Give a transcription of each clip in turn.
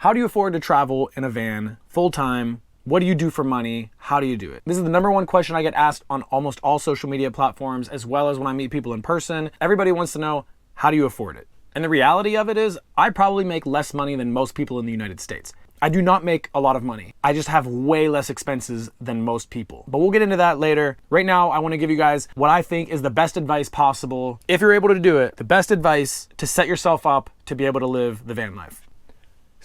How do you afford to travel in a van full-time? What do you do for money? How do you do it? This is the number one question I get asked on almost all social media platforms, as well as when I meet people in person. Everybody wants to know, how do you afford it? And the reality of it is, I probably make less money than most people in the United States. I do not make a lot of money. I just have way less expenses than most people. But we'll get into that later. Right now, I want to give you guys what I think is the best advice possible. If you're able to do it, the best advice to set yourself up to be able to live the van life.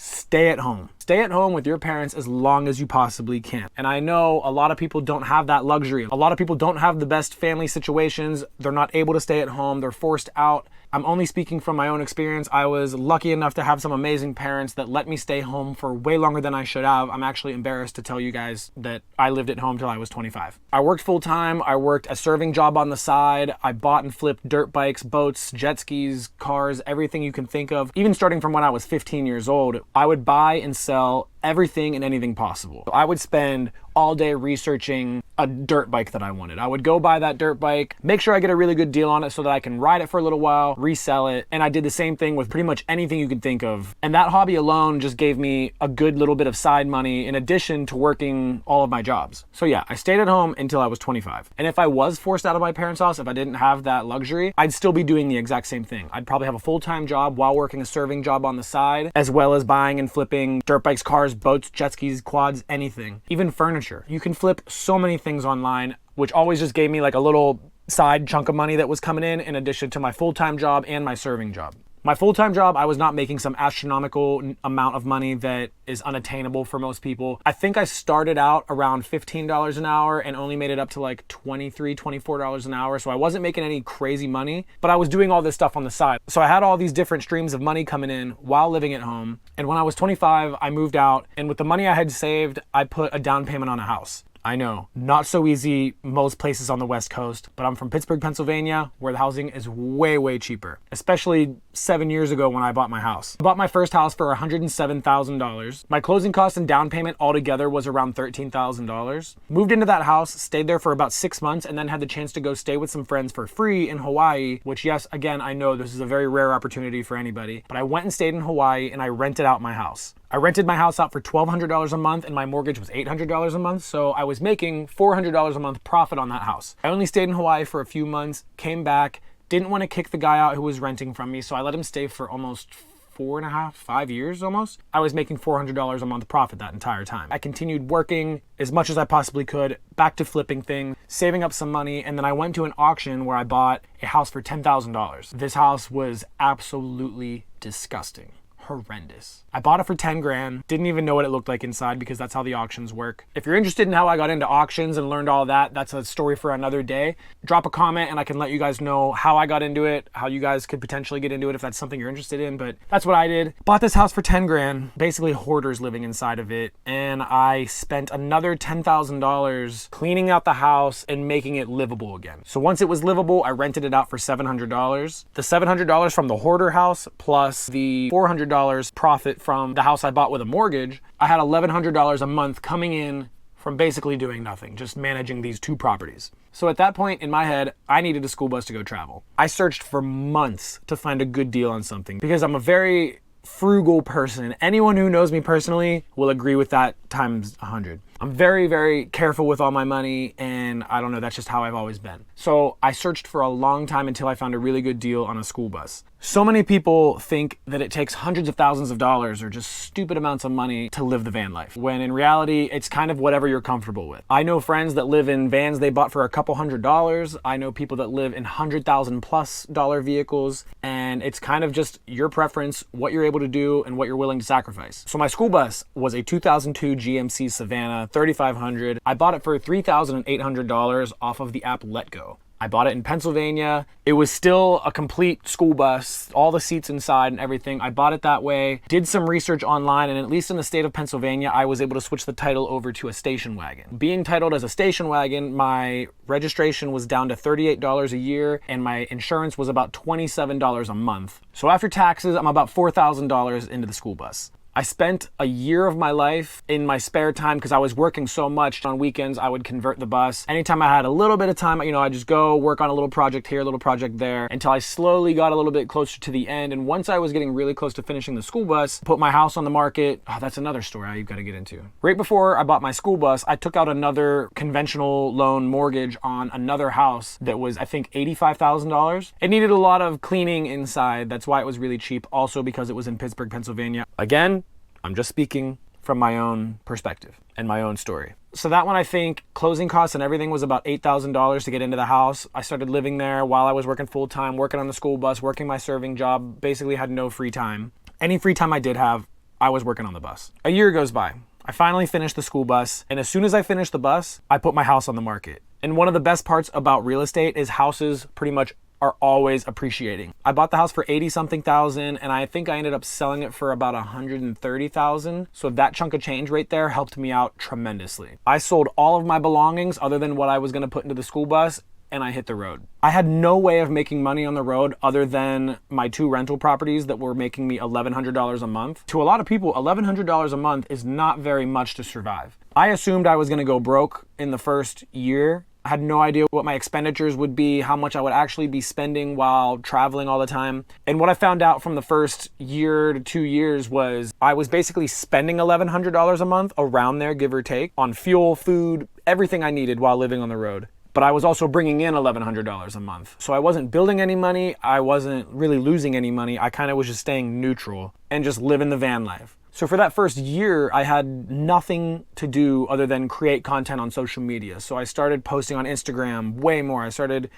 Stay at home. Stay at home with your parents as long as you possibly can. And I know a lot of people don't have that luxury. A lot of people don't have the best family situations. They're not able to stay at home. They're forced out. I'm only speaking from my own experience. I was lucky enough to have some amazing parents that let me stay home for way longer than I should have. I'm actually embarrassed to tell you guys that I lived at home till I was 25. I worked full time. I worked a serving job on the side. I bought and flipped dirt bikes, boats, jet skis, cars, everything you can think of. Even starting from when I was 15 years old, I would buy and sell everything and anything possible. I would spend all day researching a dirt bike that I wanted. I would go buy that dirt bike, make sure I get a really good deal on it so that I can ride it for a little while, resell it. And I did the same thing with pretty much anything you can think of. And that hobby alone just gave me a good little bit of side money in addition to working all of my jobs. So yeah, I stayed at home until I was 25. And if I was forced out of my parents' house, if I didn't have that luxury, I'd still be doing the exact same thing. I'd probably have a full-time job while working a serving job on the side, as well as buying and flipping dirt bikes, cars, boats, jet skis, quads, anything. Even furniture. You can flip so many things online, which always just gave me like a little side chunk of money that was coming in addition to my full-time job and my serving job. My full-time job, I was not making some astronomical amount of money that is unattainable for most people. I think I started out around $15 an hour and only made it up to like $23, $24 an hour. So I wasn't making any crazy money, but I was doing all this stuff on the side. So I had all these different streams of money coming in while living at home. And when I was 25, I moved out. And with the money I had saved, I put a down payment on a house. I know, not so easy most places on the West Coast, but I'm from Pittsburgh, Pennsylvania, where the housing is way, way cheaper, especially 7 years ago when I bought my house. I bought my first house for $107,000. My closing costs and down payment altogether was around $13,000. Moved into that house, stayed there for about 6 months, and then had the chance to go stay with some friends for free in Hawaii, which yes, again, I know this is a very rare opportunity for anybody, but I went and stayed in Hawaii and I rented out my house. I rented my house out for $1,200 a month and my mortgage was $800 a month, so I was making $400 a month profit on that house. I only stayed in Hawaii for a few months, came back, didn't want to kick the guy out who was renting from me, so I let him stay for almost 4.5, 5 years almost. I was making $400 a month profit that entire time. I continued working as much as I possibly could, back to flipping things, saving up some money, and then I went to an auction where I bought a house for $10,000. This house was absolutely disgusting. Horrendous. I bought it for 10 grand, didn't even know what it looked like inside because that's how the auctions work. If you're interested in how I got into auctions and learned all that, that's a story for another day. Drop a comment and I can let you guys know how I got into it, how you guys could potentially get into it if that's something you're interested in, but that's what I did. Bought this house for 10 grand, basically hoarders living inside of it, and I spent another $10,000 cleaning out the house and making it livable again. So once it was livable, I rented it out for $700. The $700 from the hoarder house plus the $400 profit from the house I bought with a mortgage, I had $1,100 a month coming in from basically doing nothing, just managing these two properties. So at that point in my head, I needed a school bus to go travel. I searched for months to find a good deal on something because I'm a very frugal person. Anyone who knows me personally will agree with that times 100. I'm very, very careful with all my money, and I don't know, that's just how I've always been. So I searched for a long time until I found a really good deal on a school bus. So many people think that it takes hundreds of thousands of dollars or just stupid amounts of money to live the van life, when in reality, it's kind of whatever you're comfortable with. I know friends that live in vans they bought for a couple $100s. I know people that live in $100,000+ vehicles, and it's kind of just your preference, what you're able to do, and what you're willing to sacrifice. So my school bus was a 2002 GMC Savannah 3500. I bought it for $3,800 off of the app Letgo. I bought it in Pennsylvania. It was still a complete school bus, all the seats inside and everything. I bought it that way, did some research online, and at least in the state of Pennsylvania, I was able to switch the title over to a station wagon. Being titled as a station wagon, my registration was down to $38 a year, and my insurance was about $27 a month. So after taxes, I'm about $4,000 into the school bus. I spent a year of my life in my spare time because I was working so much. On weekends, I would convert the bus. Anytime I had a little bit of time, I'd just go work on a little project here, a little project there, until I slowly got a little bit closer to the end. And once I was getting really close to finishing the school bus, put my house on the market. Oh, that's another story I've got to get into. Right before I bought my school bus, I took out another conventional loan mortgage on another house that was, I think, $85,000. It needed a lot of cleaning inside. That's why it was really cheap. Also because it was in Pittsburgh, Pennsylvania. Again, I'm just speaking from my own perspective and my own story. So that one, I think closing costs and everything was about $8,000 to get into the house. I started living there while I was working full time, working on the school bus, working my serving job, basically had no free time. Any free time I did have, I was working on the bus. A year goes by. I finally finished the school bus, and as soon as I finished the bus, I put my house on the market. And one of the best parts about real estate is houses pretty much are always appreciating. I bought the house for 80-something thousand, and I think I ended up selling it for about 130,000. So that chunk of change right there helped me out tremendously. I sold all of my belongings other than what I was gonna put into the school bus, and I hit the road. I had no way of making money on the road other than my 2 rental properties that were making me $1,100 a month. To a lot of people, $1,100 a month is not very much to survive. I assumed I was gonna go broke in the first year. I had no idea what my expenditures would be, how much I would actually be spending while traveling all the time. And what I found out from the first year to 2 years was I was basically spending $1,100 a month, around there, give or take, on fuel, food, everything I needed while living on the road. But I was also bringing in $1,100 a month. So I wasn't building any money. I wasn't really losing any money. I kind of was just staying neutral and just living the van life. So for that first year, I had nothing to do other than create content on social media. So I started posting on Instagram way more. I started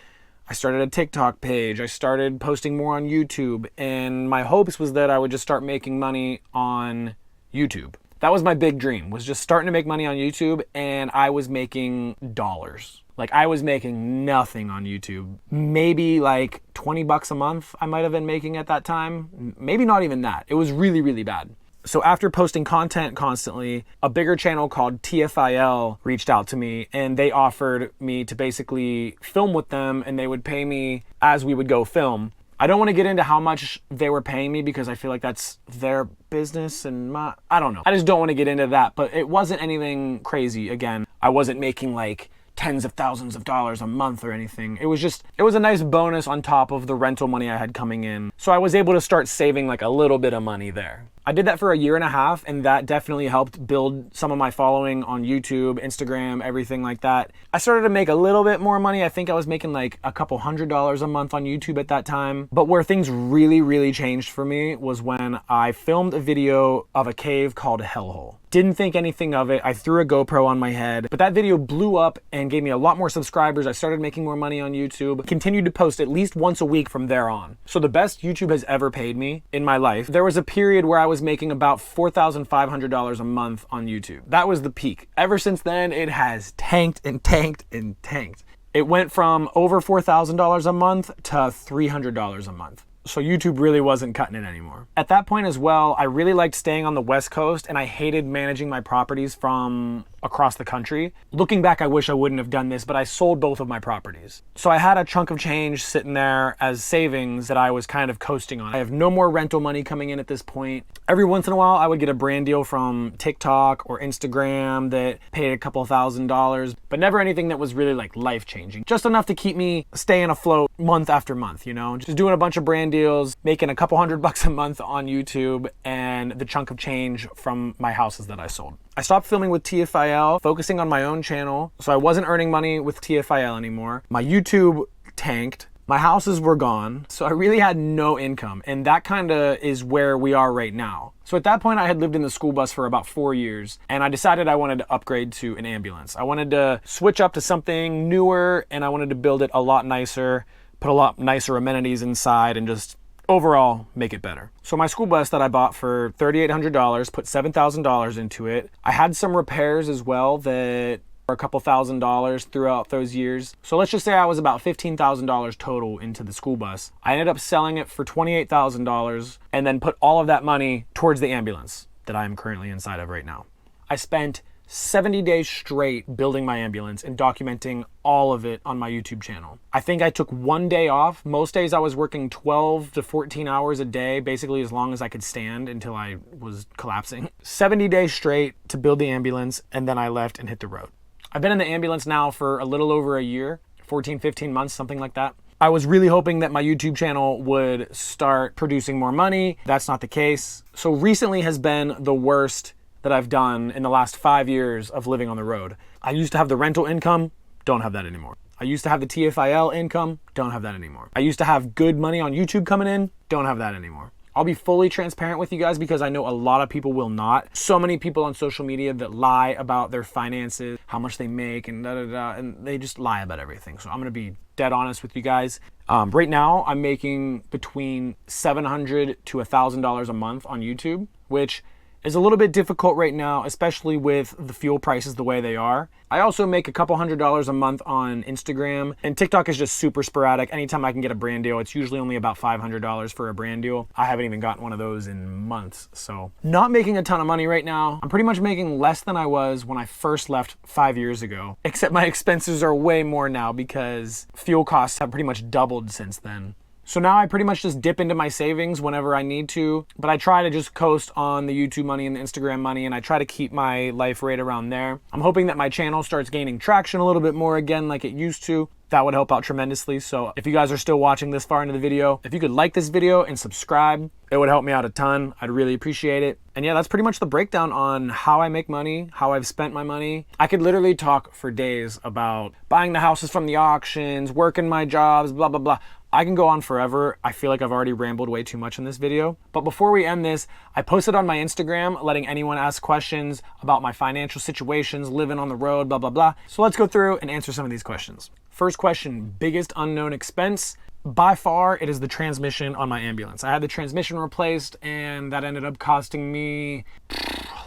a TikTok page. I started posting more on YouTube. And my hopes was that I would just start making money on YouTube. That was my big dream, was just starting to make money on YouTube, and I was making dollars. Like, I was making nothing on YouTube. Maybe like 20 bucks a month I might have been making at that time. Maybe not even that. It was really, really bad. So after posting content constantly, a bigger channel called TFIL reached out to me, and they offered me to basically film with them, and they would pay me as we would go film. I don't want to get into how much they were paying me because I feel like that's their business and I don't know. I just don't want to get into that, but it wasn't anything crazy. Again, I wasn't making like tens of thousands of dollars a month or anything. It was a nice bonus on top of the rental money I had coming in. So I was able to start saving like a little bit of money there. I did that for a year and a half, and that definitely helped build some of my following on YouTube, Instagram, everything like that. I started to make a little bit more money. I think I was making like a couple $100s a month on YouTube at that time. But where things really, really changed for me was when I filmed a video of a cave called Hellhole. Didn't think anything of it. I threw a GoPro on my head, but that video blew up and gave me a lot more subscribers. I started making more money on YouTube, continued to post at least once a week from there on. So the best YouTube has ever paid me in my life. There was a period where I was making about $4,500 a month on YouTube. That was the peak. Ever since then, it has tanked and tanked and tanked. It went from over $4,000 a month to $300 a month. So YouTube really wasn't cutting it anymore. At that point as well, I really liked staying on the West Coast, and I hated managing my properties from across the country. Looking back, I wish I wouldn't have done this, but I sold both of my properties. So I had a chunk of change sitting there as savings that I was kind of coasting on. I have no more rental money coming in at this point. Every once in a while, I would get a brand deal from TikTok or Instagram that paid a couple $1,000s, but never anything that was really like life-changing. Just enough to keep me staying afloat month after month, just doing a bunch of brand deals, making a couple $100 a month on YouTube, and the chunk of change from my houses that I sold. I stopped filming with TFIL, focusing on my own channel, so I wasn't earning money with TFIL anymore. My YouTube tanked. My houses were gone, so I really had no income, and that kind of is where we are right now. So at that point, I had lived in the school bus for about 4 years, and I decided I wanted to upgrade to an ambulance. I wanted to switch up to something newer, and I wanted to build it a lot nicer, put a lot nicer amenities inside, and just overall make it better. So my school bus that I bought for $3,800, put $7,000 into it. I had some repairs as well that were a couple $1,000s throughout those years. So let's just say I was about $15,000 total into the school bus. I ended up selling it for $28,000 and then put all of that money towards the ambulance that I am currently inside of right now. I spent 70 days straight building my ambulance and documenting all of it on my YouTube channel. I think I took one day off. Most days I was working 12 to 14 hours a day, basically as long as I could stand until I was collapsing. 70 days straight to build the ambulance, and then I left and hit the road. I've been in the ambulance now for a little over a year, 14, 15 months, something like that. I was really hoping that my YouTube channel would start producing more money. That's not the case. So recently has been the worst that I've done in the last 5 years of living on the road. I used to have the rental income, don't have that anymore. I used to have the TFIL income, don't have that anymore. I used to have good money on YouTube coming in, don't have that anymore. I'll be fully transparent with you guys because I know a lot of people will not. So many people on social media that lie about their finances, how much they make, and and they just lie about everything. So I'm gonna be dead honest with you guys. Right now, I'm making between $700 to $1,000 a month on YouTube, which is a little bit difficult right now, especially with the fuel prices the way they are. I also make a couple $100s a month on Instagram, and TikTok is just super sporadic. Anytime I can get a brand deal, it's usually only about $500 for a brand deal. I haven't even gotten one of those in months, so not making a ton of money right now. I'm pretty much making less than I was when I first left 5 years ago, except my expenses are way more now because fuel costs have pretty much doubled since then. So now I pretty much just dip into my savings whenever I need to, but I try to just coast on the YouTube money and the Instagram money, and I try to keep my life right around there. I'm hoping that my channel starts gaining traction a little bit more again like it used to. That would help out tremendously. So if you guys are still watching this far into the video, if you could like this video and subscribe, it would help me out a ton. I'd really appreciate it. And yeah, that's pretty much the breakdown on how I make money, how I've spent my money. I could literally talk for days about buying the houses from the auctions, working my jobs, blah, blah, blah. I can go on forever. I feel like I've already rambled way too much in this video. But before we end this, I posted on my Instagram letting anyone ask questions about my financial situations, living on the road, blah, blah, blah. So let's go through and answer some of these questions. First question, biggest unknown expense. By far, it is the transmission on my ambulance. I had the transmission replaced and that ended up costing me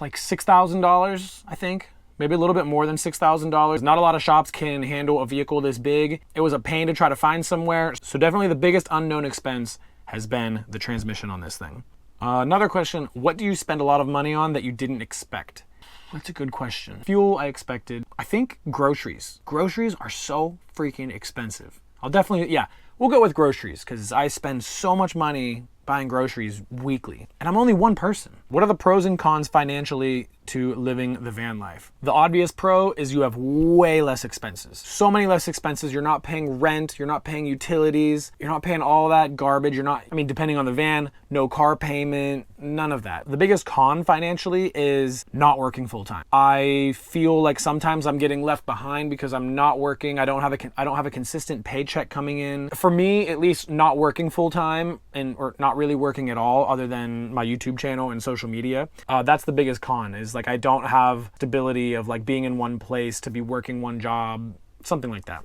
like $6,000, I think. Maybe a little bit more than $6,000. Not a lot of shops can handle a vehicle this big. It was a pain to try to find somewhere. So definitely the biggest unknown expense has been the transmission on this thing. Another question, what do you spend a lot of money on that you didn't expect? That's a good question. Fuel, I expected. I think groceries. Groceries are so freaking expensive. We'll go with groceries because I spend so much money buying groceries weekly. And I'm only one person. What are the pros and cons financially to living the van life? The obvious pro is you have way less expenses. So many less expenses. You're not paying rent. You're not paying utilities. You're not paying all that garbage. Depending on the van, no car payment, none of that. The biggest con financially is not working full time. I feel like sometimes I'm getting left behind because I'm not working. I don't have a consistent paycheck coming in. For me, at least, not working full time or not really working at all other than my YouTube channel and social media. That's the biggest con is like I don't have stability of like being in one place to be working one job, something like that.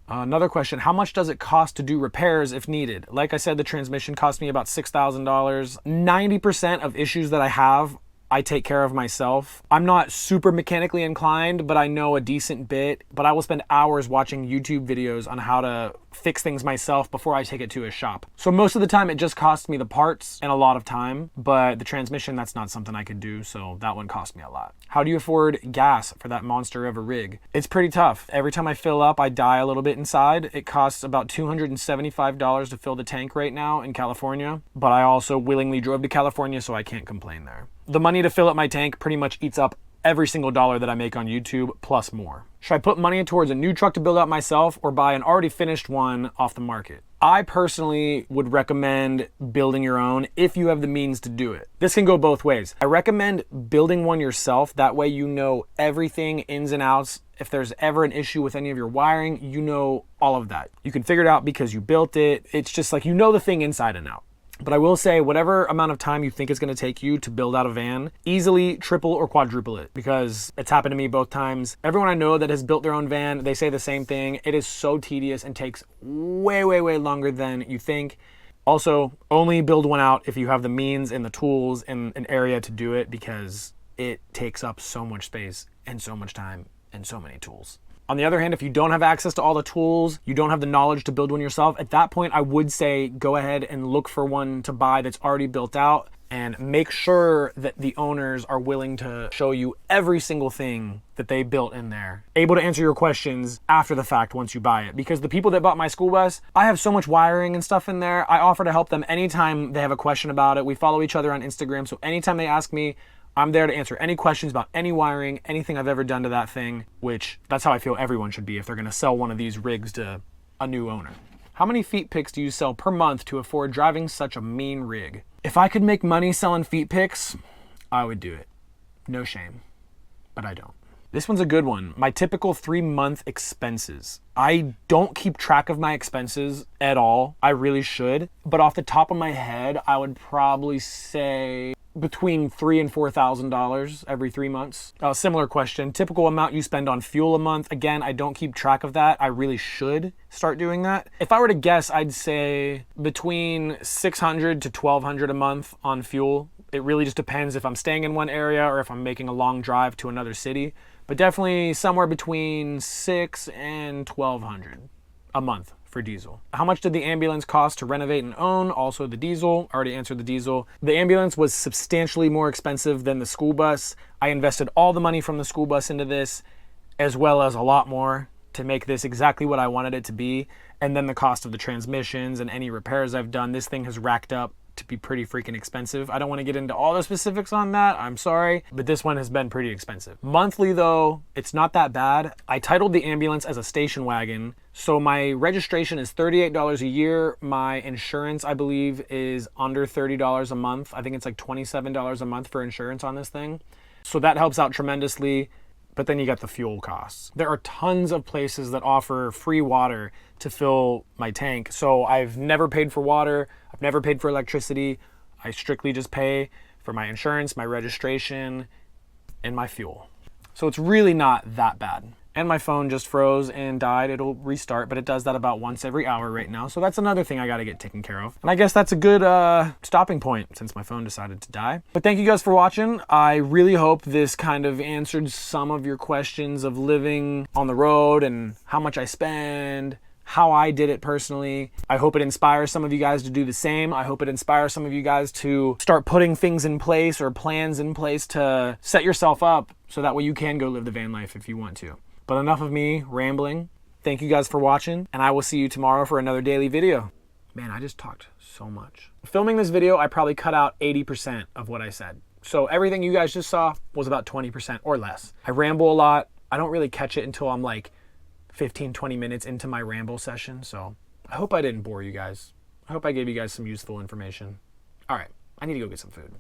Another question, how much does it cost to do repairs if needed? Like I said, the transmission cost me about $6,000. 90% of issues that I have, I take care of myself. I'm not super mechanically inclined, but I know a decent bit, but I will spend hours watching YouTube videos on how to fix things myself before I take it to a shop. So most of the time it just costs me the parts and a lot of time, but the transmission, that's not something I could do, so that one cost me a lot. How do you afford gas for that monster of a rig? It's pretty tough. Every time I fill up, I die a little bit inside. It costs about $275 to fill the tank right now in California, but I also willingly drove to California, so I can't complain there. The money to fill up my tank pretty much eats up every single dollar that I make on YouTube, plus more. Should I put money towards a new truck to build out myself or buy an already finished one off the market? I personally would recommend building your own if you have the means to do it. This can go both ways. I recommend building one yourself. That way you know everything, ins and outs. If there's ever an issue with any of your wiring, you know all of that. You can figure it out because you built it. It's just like you know the thing inside and out. But I will say, whatever amount of time you think it's going to take you to build out a van, easily triple or quadruple it, because it's happened to me both times. Everyone I know that has built their own van, they say the same thing. It is so tedious and takes way, way, way longer than you think. Also, only build one out if you have the means and the tools and an area to do it, because it takes up so much space and so much time and so many tools. On the other hand, if you don't have access to all the tools, you don't have the knowledge to build one yourself, at that point, I would say go ahead and look for one to buy that's already built out and make sure that the owners are willing to show you every single thing that they built in there. Able to answer your questions after the fact once you buy it. Because the people that bought my school bus, I have so much wiring and stuff in there. I offer to help them anytime they have a question about it. We follow each other on Instagram, so anytime they ask me, I'm there to answer any questions about any wiring, anything I've ever done to that thing, which that's how I feel everyone should be if they're gonna sell one of these rigs to a new owner. How many feet picks do you sell per month to afford driving such a mean rig? If I could make money selling feet picks, I would do it. No shame, but I don't. This one's a good one. My typical 3-month expenses. I don't keep track of my expenses at all. I really should, but off the top of my head, I would probably say between $3,000 and $4,000 every 3 months. Similar question, typical amount you spend on fuel a month. Again, I don't keep track of that. I really should start doing that. If I were to guess, I'd say between $600 to $1,200 a month on fuel. It really just depends if I'm staying in one area or if I'm making a long drive to another city, but definitely somewhere between $600 and $1,200 a month for diesel. How much did the ambulance cost to renovate and own? Also the diesel. Already answered the diesel. The ambulance was substantially more expensive than the school bus. I invested all the money from the school bus into this, as well as a lot more to make this exactly what I wanted it to be. And then the cost of the transmissions and any repairs I've done, this thing has racked up to be pretty freaking expensive. I don't want to get into all the specifics on that, I'm sorry, but this one has been pretty expensive. Monthly though, it's not that bad. I titled the ambulance as a station wagon, so my registration is $38 a year. My insurance, I believe, is under $30 a month. I think it's like $27 a month for insurance on this thing. So that helps out tremendously. But then you got the fuel costs. There are tons of places that offer free water to fill my tank. So I've never paid for water. I've never paid for electricity. I strictly just pay for my insurance, my registration, and my fuel. So it's really not that bad. And my phone just froze and died. It'll restart, but it does that about once every hour right now. So that's another thing I gotta get taken care of. And I guess that's a good stopping point since my phone decided to die. But thank you guys for watching. I really hope this kind of answered some of your questions of living on the road and how much I spend, how I did it personally. I hope it inspires some of you guys to do the same. I hope it inspires some of you guys to start putting things in place or plans in place to set yourself up so that way you can go live the van life if you want to. But enough of me rambling. Thank you guys for watching, and I will see you tomorrow for another daily video. Man, I just talked so much. Filming this video, I probably cut out 80% of what I said. So everything you guys just saw was about 20% or less. I ramble a lot. I don't really catch it until I'm like 15, 20 minutes into my ramble session. So I hope I didn't bore you guys. I hope I gave you guys some useful information. All right, I need to go get some food.